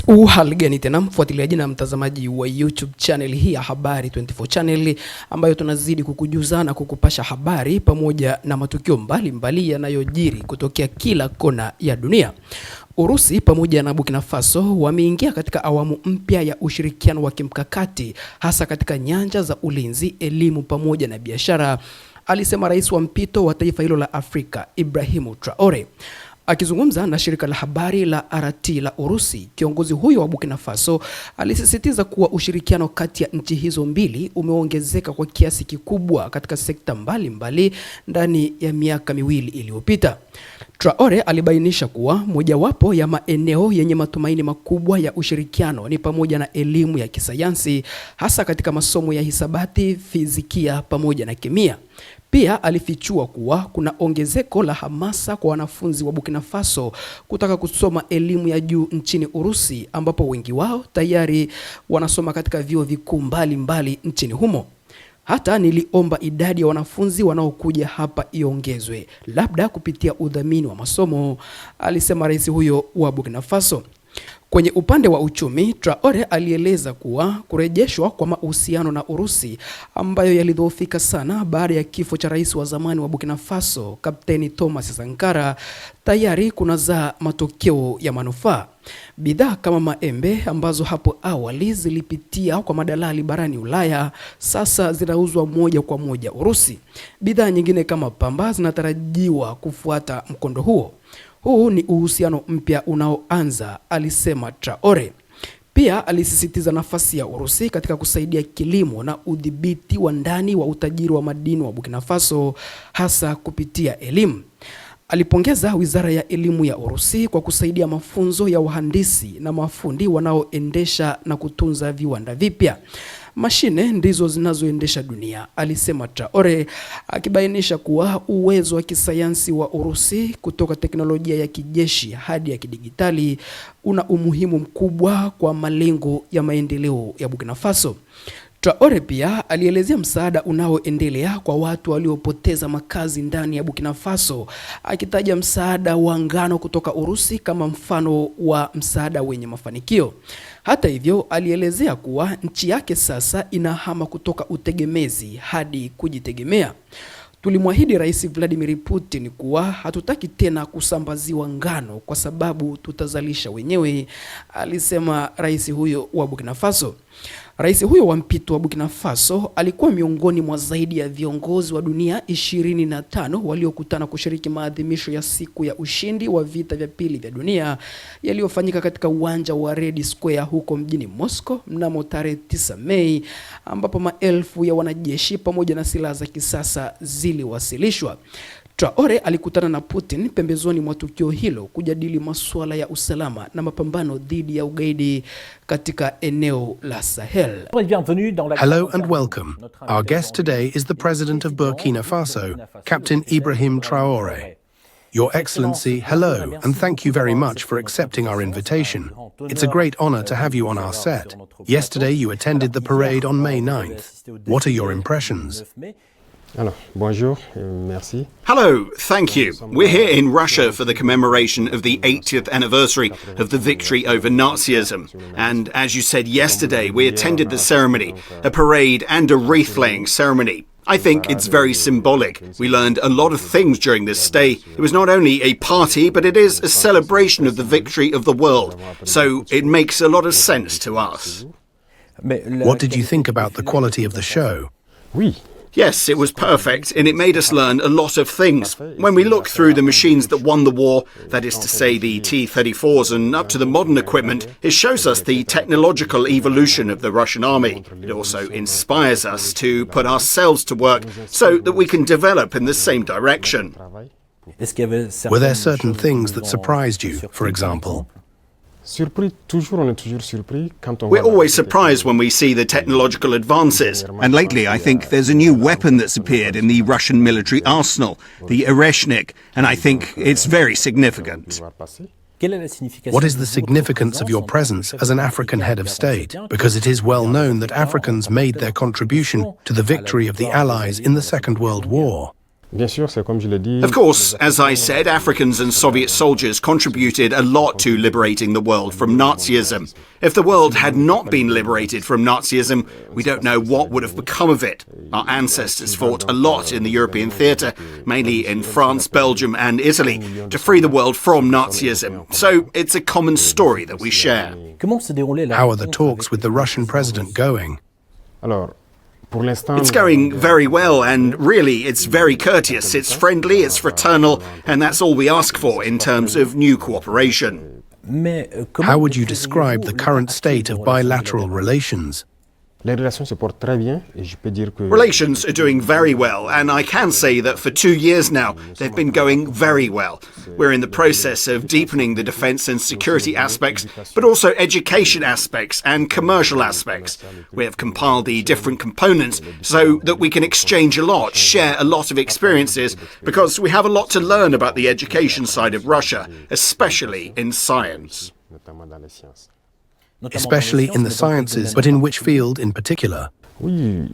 Hali gani tena mfuatiliaji na mtazamaji wa YouTube channel hii ya Habari 24 channel, ambayo tunazidi kukujuza na kukupasha habari pamoja na matukio mbalimbali yanayojiri kutokea kila kona ya dunia. Urusi pamoja na Burknafaso wameingia katika awamu mpya ya ushirikiano wa kimkakati, hasa katika nyanja za ulinzi, elimu pamoja na biashara, alisema rais wa mpito wa taifa hilo la Afrika, Ibrahim Traore. Akizungumza na shirika la habari la RT la Urusi, kiongozi huyo wa Burknafaso alisisitiza kuwa ushirikiano kati ya nchi hizo mbili umeongezeka kwa kiasi kikubwa katika sekta mbalimbali ndani ya miaka miwili iliyopita. Traore alibainisha kuwa mojawapo ya maeneo yenye matumaini makubwa ya ushirikiano ni pamoja na elimu ya kisayansi, hasa katika masomo ya hisabati, fizikia pamoja na kemia. Pia alifichua kuwa kuna ongezeko la hamasa kwa wanafunzi wa Burknafaso kutaka kusoma elimu ya juu nchini Urusi, ambapo wengi wao tayari wanasoma katika vyuo vikuu mbalimbali nchini humo. Hata niliomba idadi ya wanafunzi wanaokuja hapa iongezwe, labda kupitia udhamini wa masomo, alisema rais huyo wa Burknafaso. Kwenye upande wa uchumi, Traore alieleza kuwa kurejeshwa kwa mahusiano na Urusi ambayo yalidhoofika sana baada ya kifo cha rais wa zamani wa Burknafaso, Kapteni Thomas Sankara, tayari kunazaa matokeo ya manufaa. Bidhaa kama maembe ambazo hapo awali zilipitia kwa madalali barani Ulaya sasa zinauzwa moja kwa moja Urusi. Bidhaa nyingine kama pamba zinatarajiwa kufuata mkondo huo. Huu ni uhusiano mpya unaoanza, alisema Traore. Pia alisisitiza nafasi ya Urusi katika kusaidia kilimo na udhibiti wa ndani wa utajiri wa madini wa Burknafaso, hasa kupitia elimu. Alipongeza wizara ya elimu ya Urusi kwa kusaidia mafunzo ya wahandisi na mafundi wanaoendesha na kutunza viwanda vipya. Mashine ndizo zinazoendesha dunia, alisema Traore, akibainisha kuwa uwezo wa kisayansi wa Urusi kutoka teknolojia ya kijeshi hadi ya kidigitali una umuhimu mkubwa kwa malengo ya maendeleo ya Burknafaso. Traore pia alielezea msaada unaoendelea kwa watu waliopoteza makazi ndani ya Burknafaso, akitaja msaada wa ngano kutoka Urusi kama mfano wa msaada wenye mafanikio. Hata hivyo, alielezea kuwa nchi yake sasa inahama kutoka utegemezi hadi kujitegemea. Tulimwahidi Rais Vladimir Putin kuwa hatutaki tena kusambaziwa ngano kwa sababu tutazalisha wenyewe, alisema rais huyo wa Burknafaso. Rais huyo wa mpito wa Burknafaso alikuwa miongoni mwa zaidi ya viongozi wa dunia 25 waliokutana kushiriki maadhimisho ya siku ya ushindi wa vita vya pili vya dunia yaliyofanyika katika uwanja wa Red Square huko mjini Moscow mnamo tarehe 9 Mei, ambapo maelfu ya wanajeshi pamoja na silaha za kisasa ziliwasilishwa. Traore alikutana na Putin pembezoni mwa tukio hilo kujadili masuala ya usalama na mapambano dhidi ya ugaidi katika eneo la Sahel. Hello and welcome. Our guest today is the President of Burkina Faso, Captain Ibrahim Traore. Your Excellency, hello, and thank you very much for accepting our invitation. It's a great honor to have you on our set. Yesterday you attended the parade on May 9th. What are your impressions? Bonjour, merci. Hello, thank you. We're here in Russia for the commemoration of the 80th anniversary of the victory over Nazism. And as you said yesterday, we attended the ceremony, a parade and a wreath-laying ceremony. I think it's very symbolic. We learned a lot of things during this stay. It was not only a party, but it is a celebration of the victory of the world. So it makes a lot of sense to us. What did you think about the quality of the show? Yes, it was perfect, and it made us learn a lot of things. When we look through the machines that won the war, that is to say the T-34s and up to the modern equipment, it shows us the technological evolution of the Russian army. It also inspires us to put ourselves to work so that we can develop in the same direction. Were there certain things that surprised you, for example? We're always surprised when we see the technological advances. And lately, I think there's a new weapon that's appeared in the Russian military arsenal, the Oreshnik, and I think it's very significant. What is the significance of your presence as an African head of state? Because it is well known that Africans made their contribution to the victory of the Allies in the Second World War. Of course, as I said, Africans and Soviet soldiers contributed a lot to liberating the world from Nazism. If the world had not been liberated from Nazism, we don't know what would have become of it. Our ancestors fought a lot in the European theatre, mainly in France, Belgium and Italy, to free the world from Nazism. So it's a common story that we share. How are the talks with the Russian president going? It's going very well, and really it's very courteous, it's friendly, it's fraternal, and that's all we ask for in terms of new cooperation. How would you describe the current state of bilateral relations? Relations are doing very well, and I can say that for 2 years now, they've been going very well. We're in the process of deepening the defence and security aspects, but also education aspects and commercial aspects. We have compiled the different components so that we can exchange a lot, share a lot of experiences, because we have a lot to learn about the education side of Russia, especially in science. Especially in the sciences, but in which field in particular? Yes,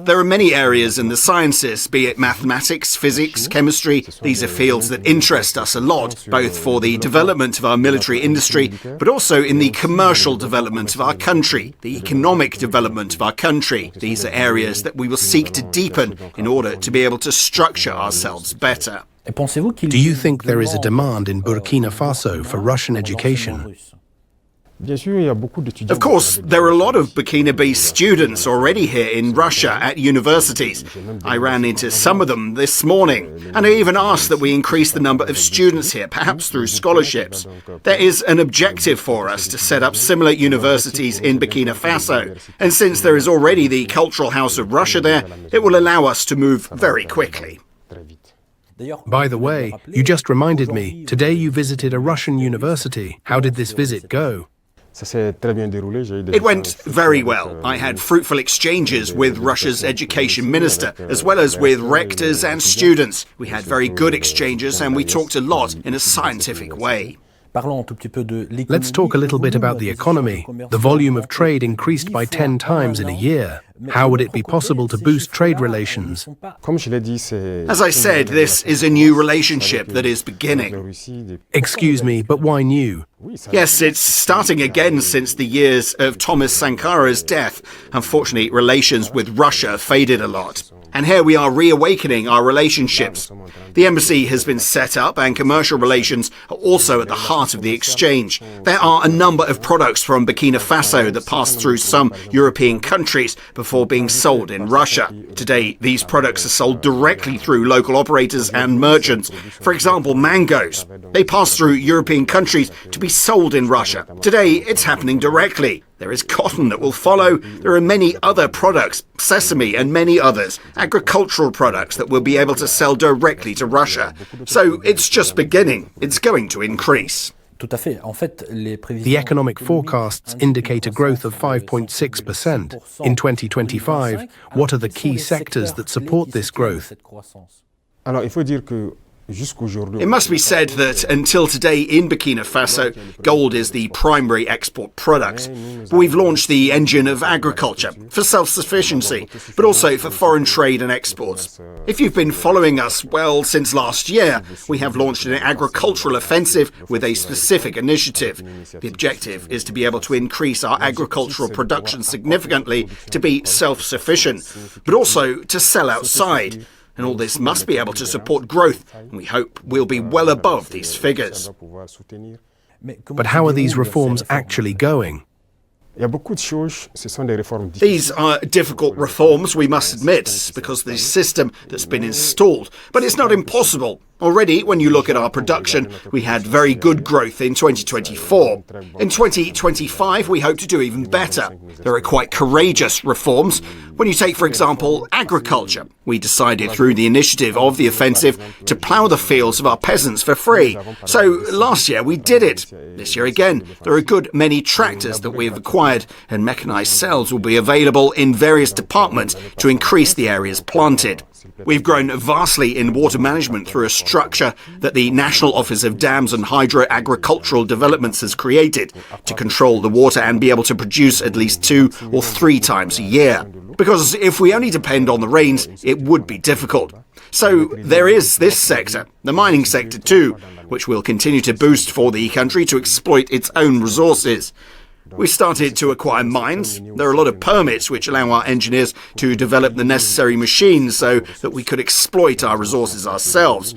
there are many areas in the sciences, be it mathematics, physics, chemistry. These are fields that interest us a lot, both for the development of our military industry, but also in the commercial development of our country, the economic development of our country. These are areas that we will seek to deepen in order to be able to structure ourselves better. Do you think there is a demand in Burkina Faso for Russian education? Of course, there are a lot of Burkina-based students already here in Russia at universities. I ran into some of them this morning, and I even asked that we increase the number of students here, perhaps through scholarships. There is an objective for us to set up similar universities in Burkina Faso, and since there is already the Cultural House of Russia there, it will allow us to move very quickly. By the way, you just reminded me, today you visited a Russian university. How did this visit go? It went very well. I had fruitful exchanges with Russia's education minister, as well as with rectors and students. We had very good exchanges and we talked a lot in a scientific way. Let's talk a little bit about the economy. The volume of trade increased by 10 times in a year. How would it be possible to boost trade relations? As I said, this is a new relationship that is beginning. Excuse me, but why new? Yes, it's starting again since the years of Thomas Sankara's death. Unfortunately, relations with Russia faded a lot. And here we are reawakening our relationships. The embassy has been set up and commercial relations are also at the heart of the exchange. There are a number of products from Burkina Faso that pass through some European countries before being sold in Russia. Today, these products are sold directly through local operators and merchants. For example, mangoes. They pass through European countries to be sold in Russia. Today, it's happening directly. There is cotton that will follow. There are many other products, sesame and many others, agricultural products that will be able to sell directly to Russia. So it's just beginning. It's going to increase. The economic forecasts indicate a growth of 5.6%. In 2025, what are the key sectors that support this growth? It must be said that until today in Burkina Faso, gold is the primary export product. We've launched the engine of agriculture for self-sufficiency, but also for foreign trade and exports. If you've been following us, well, since last year, we have launched an agricultural offensive with a specific initiative. The objective is to be able to increase our agricultural production significantly to be self-sufficient, but also to sell outside. And all this must be able to support growth, and we hope we'll be well above these figures. But how are these reforms actually going? These are difficult reforms, we must admit, because of the system that's been installed. But it's not impossible. Already, when you look at our production, we had very good growth in 2024. In 2025, we hope to do even better. There are quite courageous reforms. When you take, for example, agriculture, we decided through the initiative of the offensive to plough the fields of our peasants for free. So last year we did it. This year again, there are a good many tractors that we have acquired, and mechanized cells will be available in various departments to increase the areas planted. We've grown vastly in water management through a structure that the National Office of Dams and Hydro-Agricultural Developments has created to control the water and be able to produce at least 2 or 3 times a year. because if we only depend on the rains, it would be difficult. So there is this sector, the mining sector too, which will continue to boost for the country to exploit its own resources. We started to acquire mines. There are a lot of permits which allow our engineers to develop the necessary machines so that we could exploit our resources ourselves.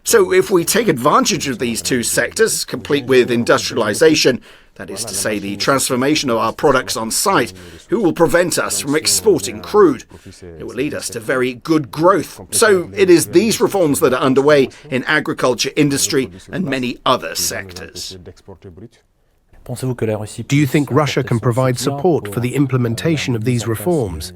So if we take advantage of these two sectors, complete with industrialization, that is to say the transformation of our products on site, who will prevent us from exporting crude? It will lead us to very good growth. So it is these reforms that are underway in agriculture, industry and many other sectors. Do you think Russia can provide support for the implementation of these reforms?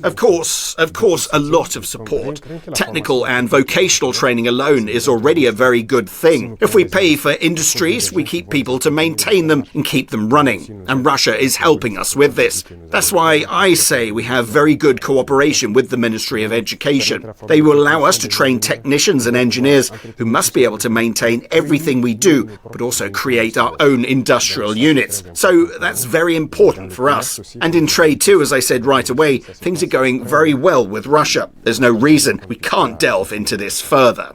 Of course, a lot of support. Technical and vocational training alone is already a very good thing. If we pay for industries, we keep people to maintain them and keep them running. And Russia is helping us with this. That's why I say we have very good cooperation with the Ministry of Education. They will allow us to train technicians and engineers who must be able to maintain everything we do, but also create our own industrial units. So that's very important for us. And in trade too, as I said right away, things are going very well with Russia. There's no reason we can't delve into this further.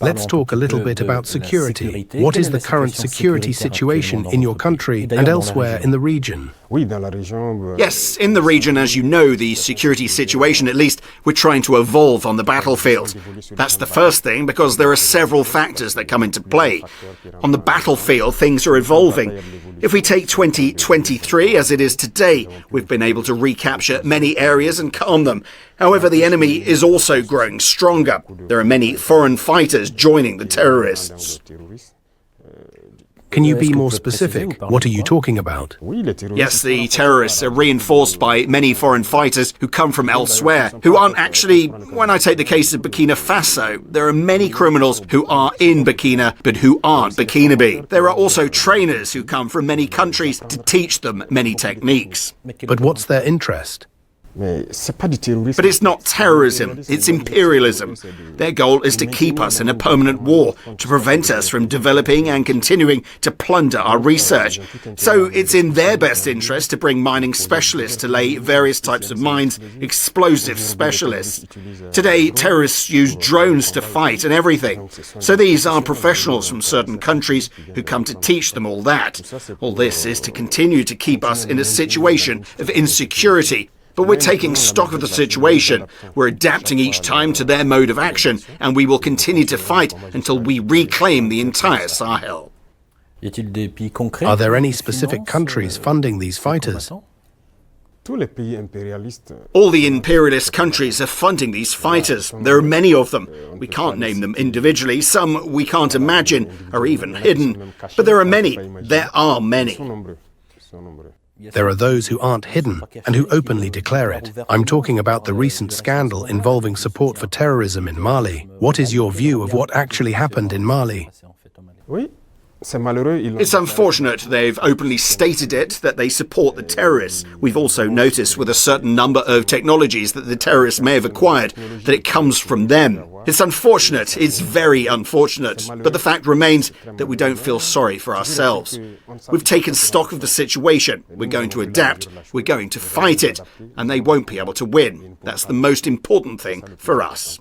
Let's talk a little bit about security. What is the current security situation in your country and elsewhere in the region? Yes, in the region, as you know, the security situation, at least, we're trying to evolve on the battlefield. That's the first thing, because there are several factors that come into play. On the battlefield, things are evolving. If we take 2023 as it is today, we've been able to recapture many areas and calm them. However, the enemy is also growing stronger. There are many foreign fighters joining the terrorists. Can you be more specific? What are you talking about? Yes, the terrorists are reinforced by many foreign fighters who come from elsewhere, who aren't actually, when I take the case of Burkina Faso, there are many criminals who are in Burkina, but who aren't Burkinabe. There are also trainers who come from many countries to teach them many techniques. But what's their interest? But it's not terrorism, it's imperialism. Their goal is to keep us in a permanent war, to prevent us from developing and continuing to plunder our research. So it's in their best interest to bring mining specialists to lay various types of mines, explosive specialists. Today, terrorists use drones to fight and everything. So these are professionals from certain countries who come to teach them all that. All this is to continue to keep us in a situation of insecurity. But we're taking stock of the situation, we're adapting each time to their mode of action, and we will continue to fight until we reclaim the entire Sahel. Are there any specific countries funding these fighters? All the imperialist countries are funding these fighters. There are many of them. We can't name them individually. Some we can't imagine are even hidden. But there are many. There are many. There are those who aren't hidden and who openly declare it. I'm talking about the recent scandal involving support for terrorism in Mali. What is your view of what actually happened in Mali? It's unfortunate they've openly stated it, that they support the terrorists. We've also noticed with a certain number of technologies that the terrorists may have acquired that it comes from them. It's unfortunate, it's very unfortunate, but the fact remains that we don't feel sorry for ourselves. We've taken stock of the situation, we're going to adapt, we're going to fight it, and they won't be able to win. That's the most important thing for us.